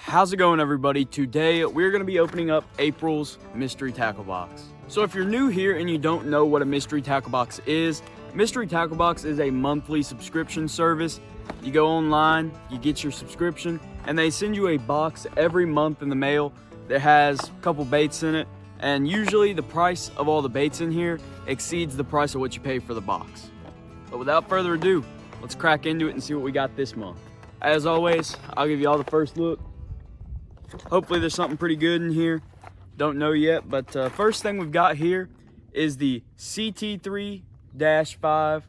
How's it going, everybody? Today we're going to be opening up April's mystery tackle box. So if you're new here and you don't know what a mystery tackle box is, mystery tackle box is a monthly subscription service. You go online, you get your subscription, and they send you a box every month in the mail that has a couple baits in it, and usually the price of all the baits in here exceeds the price of what you pay for the box. But without further ado, let's crack into it and see what we got this month. As always, I'll give you all the first look. Hopefully there's something pretty good in here. Don't know yet, but first thing we've got here is the CT3-5.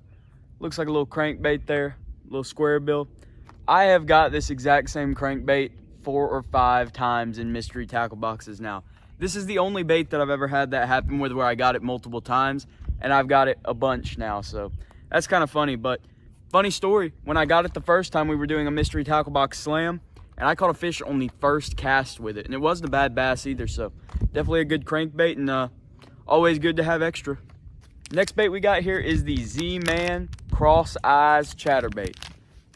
Looks like a little crankbait there, a little square bill. I have got this exact same crankbait 4 or 5 times in mystery tackle boxes now. This is the only bait that I've ever had that happen with where I got it multiple times, and I've got it a bunch now, so that's kind of funny. But funny story, when I got it the first time, we were doing a mystery tackle box slam, and I caught a fish on the first cast with it, and it wasn't a bad bass either, so definitely a good crankbait, and always good to have extra. Next bait we got here is the ZAM Crosse Eyes chatterbait.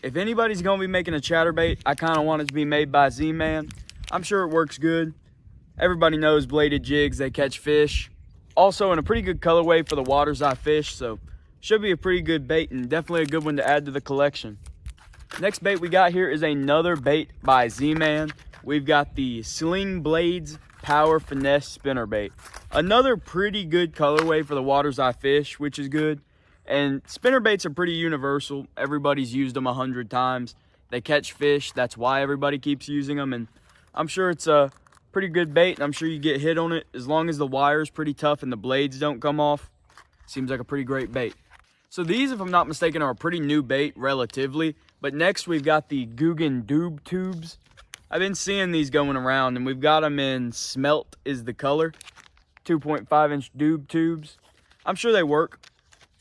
If anybody's going to be making a chatterbait, I kind of want it to be made by ZAM. I'm sure it works good. Everybody knows bladed jigs, they catch fish. Also in a pretty good colorway for the waters I fish, so should be a pretty good bait and definitely a good one to add to the collection. Next bait we got here is another bait by ZAM. We've got the Sling Blades Power Finesse Spinnerbait. Another pretty good colorway for the waters I fish, which is good. And spinnerbaits are pretty universal. Everybody's used them 100 times. They catch fish, that's why everybody keeps using them. And I'm sure it's a pretty good bait, and I'm sure you get hit on it. As long as the wire's pretty tough and the blades don't come off, seems like a pretty great bait. So these, if I'm not mistaken, are a pretty new bait relatively. But next we've got the Googan Dobe tubes. I've been seeing these going around, and we've got them in smelt is the color. 2.5-inch Dobe tubes. I'm sure they work.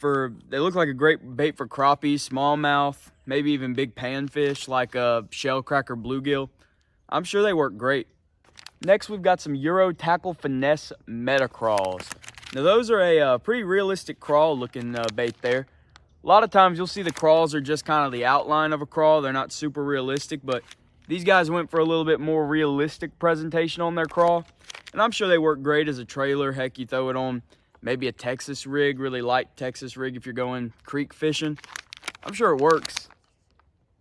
They look like a great bait for crappies, smallmouth, maybe even big panfish like a shellcracker bluegill. I'm sure they work great. Next we've got some Euro Tackle Finesse Meta Crawls. Now those are a pretty realistic crawl looking bait there. A lot of times you'll see the crawls are just kind of the outline of a crawl. They're not super realistic, but these guys went for a little bit more realistic presentation on their crawl. And I'm sure they work great as a trailer. Heck, you throw it on maybe a Texas rig, really light Texas rig if you're going creek fishing. I'm sure it works.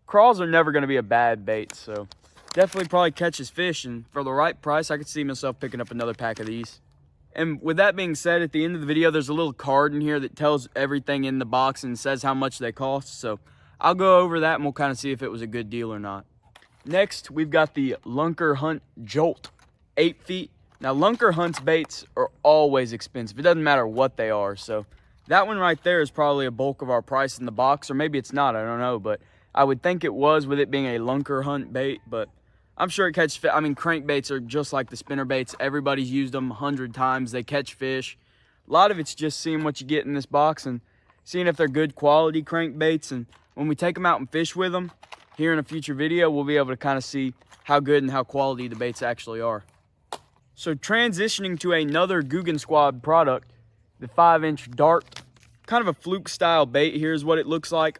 Crawls are never going to be a bad bait, so definitely probably catches fish. And for the right price, I could see myself picking up another pack of these. And with that being said, at the end of the video, there's a little card in here that tells everything in the box and says how much they cost. So I'll go over that and we'll kind of see if it was a good deal or not. Next, we've got the Lunker Hunt Jolt, 8 feet. Now, Lunker Hunt's baits are always expensive. It doesn't matter what they are. So that one right there is probably a bulk of our price in the box, or maybe it's not, I don't know. But I would think it was with it being a Lunker Hunt bait, but I'm sure it catches fish. I mean, crankbaits are just like the spinner baits. Everybody's used them 100 times. They catch fish. A lot of it's just seeing what you get in this box and seeing if they're good quality crankbaits. And when we take them out and fish with them, here in a future video, we'll be able to kind of see how good and how quality the baits actually are. So transitioning to another Googan Squad product, the 5-inch dart. Kind of a Fluke style bait. Here's what it looks like.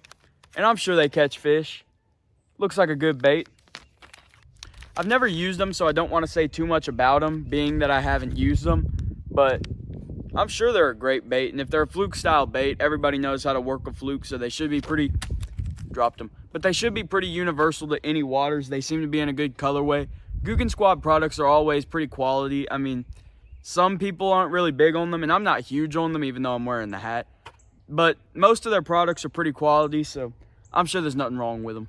And I'm sure they catch fish. Looks like a good bait. I've never used them, so I don't want to say too much about them, being that I haven't used them. But I'm sure they're a great bait. And if they're a Fluke style bait, everybody knows how to work a Fluke, so they should be pretty... Dropped them. But they should be pretty universal to any waters. They seem to be in a good colorway. Googan Squad products are always pretty quality. I mean, some people aren't really big on them, and I'm not huge on them, even though I'm wearing the hat. But most of their products are pretty quality, so I'm sure there's nothing wrong with them.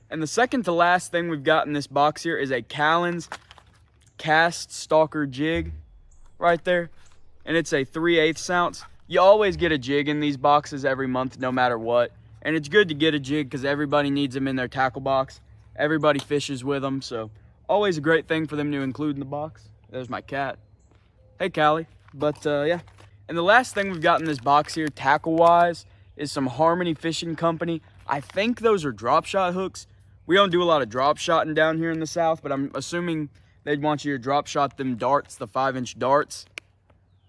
And the second to last thing we've got in this box here is a Callan's Cast Stalker jig right there. And it's a 3/8 ounce. You always get a jig in these boxes every month, no matter what. And it's good to get a jig because everybody needs them in their tackle box. Everybody fishes with them, so always a great thing for them to include in the box. There's my cat. Hey, Callie. But, yeah. And the last thing we've got in this box here, tackle-wise, is some Harmony Fishing Company. I think those are drop shot hooks. We don't do a lot of drop shotting down here in the South, but I'm assuming they'd want you to drop shot them darts, the 5-inch darts.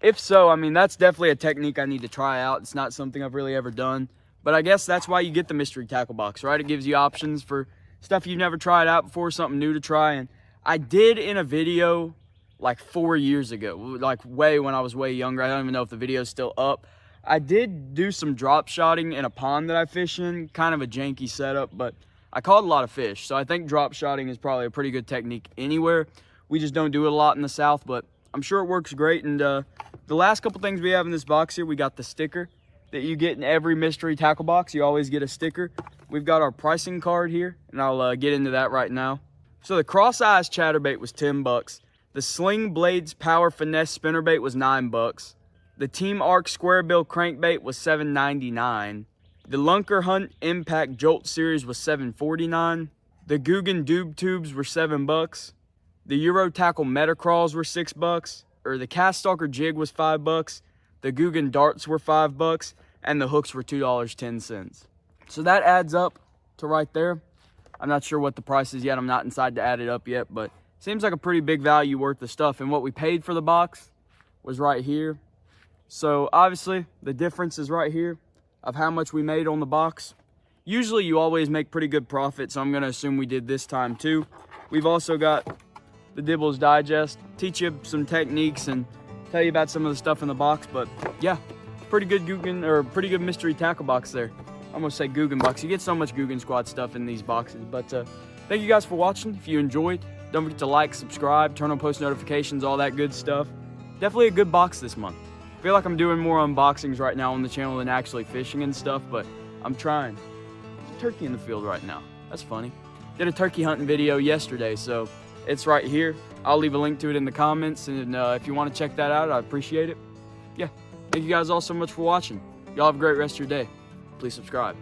If so, I mean, that's definitely a technique I need to try out. It's not something I've really ever done. But I guess that's why you get the mystery tackle box, right? It gives you options for stuff you've never tried out before, something new to try. And I did in a video like 4 years ago, like when I was way younger. I don't even know if the video is still up. I did do some drop shotting in a pond that I fish in, kind of a janky setup, but I caught a lot of fish. So I think drop shotting is probably a pretty good technique anywhere. We just don't do it a lot in the South, but I'm sure it works great. And the last couple things we have in this box here, we got the sticker that you get in every mystery tackle box. You always get a sticker. We've got our pricing card here, and I'll get into that right now. So the Crosse Eyes chatterbait was 10 bucks. The Sling Blades Power Finesse spinnerbait was 9 bucks. The Team Arc Square Bill Crankbait was $7.99. The Lunker Hunt Impact Jolt Series was $7.49. The Googan Dobe Tubes were 7 bucks. The Euro Tackle Metacrawls were 6 bucks. Or the Cast Stalker Jig was 5 bucks. The Googan Darts were 5 bucks. And the hooks were $2.10. So that adds up to right there. I'm not sure what the price is yet. I'm not inside to add it up yet, but seems like a pretty big value worth of stuff. And what we paid for the box was right here. So obviously the difference is right here of how much we made on the box. Usually you always make pretty good profit, so I'm gonna assume we did this time too. We've also got the Dibbles Digest, teach you some techniques and tell you about some of the stuff in the box. But yeah, pretty good Googan, or pretty good mystery tackle box there. I'm gonna say Googan box. You get so much Googan Squad stuff in these boxes. But thank you guys for watching. If you enjoyed, don't forget to like, subscribe, turn on post notifications, all that good stuff. Definitely a good box this month. I feel like I'm doing more unboxings right now on the channel than actually fishing and stuff, but I'm trying. There's a turkey in the field right now. That's funny. Did a turkey hunting video yesterday, so it's right here. I'll leave a link to it in the comments, and if you want to check that out, I appreciate it. Yeah, thank you guys all so much for watching. Y'all have a great rest of your day. Please subscribe.